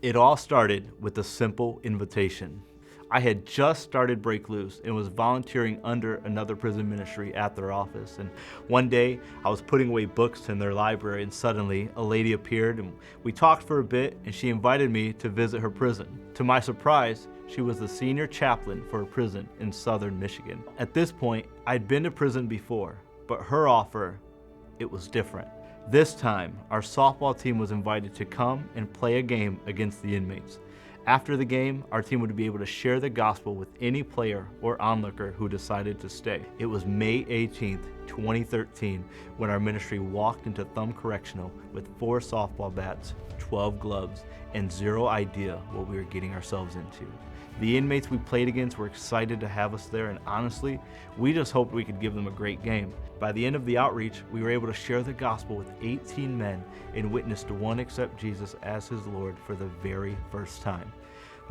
It all started with a simple invitation. I had just started Breakloose and was volunteering under another prison ministry at their office. And one day I was putting away books in their library and suddenly a lady appeared and we talked for a bit and she invited me to visit her prison. To my surprise, she was the senior chaplain for a prison in southern Michigan. At this point, I'd been to prison before, but her offer, it was different. This time, our softball team was invited to come and play a game against the inmates. After the game, our team would be able to share the gospel with any player or onlooker who decided to stay. It was May 18th, 2013, when our ministry walked into Thumb Correctional with 4 softball bats, 12 gloves, and 0 idea what we were getting ourselves into. The inmates we played against were excited to have us there, and honestly, we just hoped we could give them a great game. By the end of the outreach, we were able to share the gospel with 18 men and witness to one accept Jesus as his Lord for the very first time.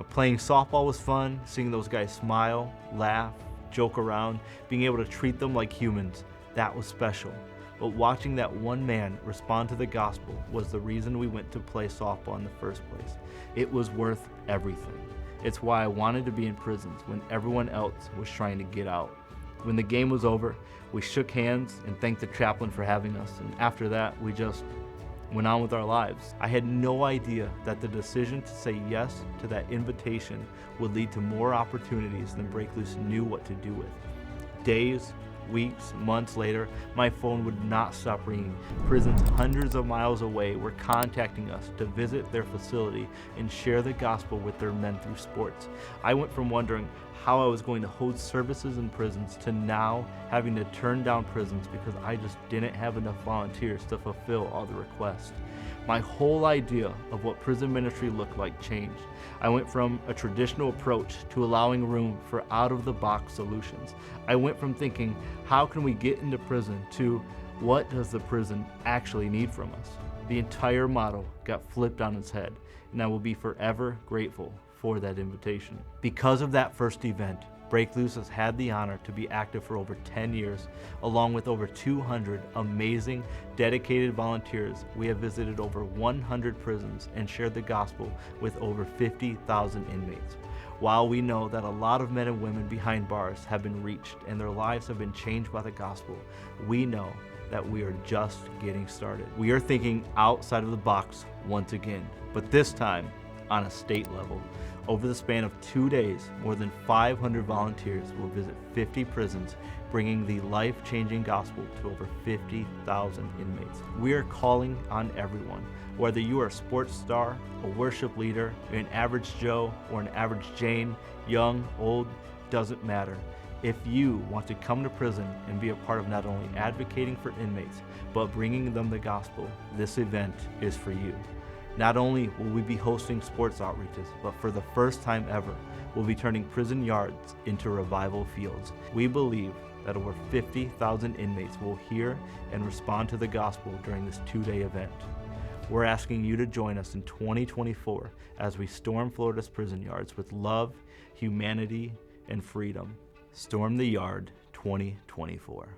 Playing softball was fun, seeing those guys smile, laugh, joke around, being able to treat them like humans, that was special. But watching that one man respond to the gospel was the reason we went to play softball in the first place. It was worth everything. It's why I wanted to be in prisons when everyone else was trying to get out. When the game was over, we shook hands and thanked the chaplain for having us, and after that, we just went on with our lives. I had no idea that the decision to say yes to that invitation would lead to more opportunities than Breakloose knew what to do with. Days, weeks, months later, my phone would not stop ringing. Prisons hundreds of miles away were contacting us to visit their facility and share the gospel with their men through sports. I went from wondering how I was going to hold services in prisons to now having to turn down prisons because I just didn't have enough volunteers to fulfill all the requests. My whole idea of what prison ministry looked like changed. I went from a traditional approach to allowing room for out-of-the-box solutions. I went from thinking, how can we get into prison, to what does the prison actually need from us? The entire model got flipped on its head, and I will be forever grateful for that invitation. Because of that first event, Breakloose has had the honor to be active for over 10 years. Along with over 200 amazing, dedicated volunteers, we have visited over 100 prisons and shared the gospel with over 50,000 inmates. While we know that a lot of men and women behind bars have been reached and their lives have been changed by the gospel, we know that we are just getting started. We are thinking outside of the box once again, but this time on a state level. Over the span of 2 days, more than 500 volunteers will visit 50 prisons, bringing the life-changing gospel to over 50,000 inmates. We are calling on everyone, whether you are a sports star, a worship leader, an average Joe, or an average Jane, young, old, doesn't matter. If you want to come to prison and be a part of not only advocating for inmates, but bringing them the gospel, this event is for you. Not only will we be hosting sports outreaches, but for the first time ever, we'll be turning prison yards into revival fields. We believe that over 50,000 inmates will hear and respond to the gospel during this 2-day event. We're asking you to join us in 2024 as we storm Florida's prison yards with love, humanity, and freedom. Storm the Yard 2024.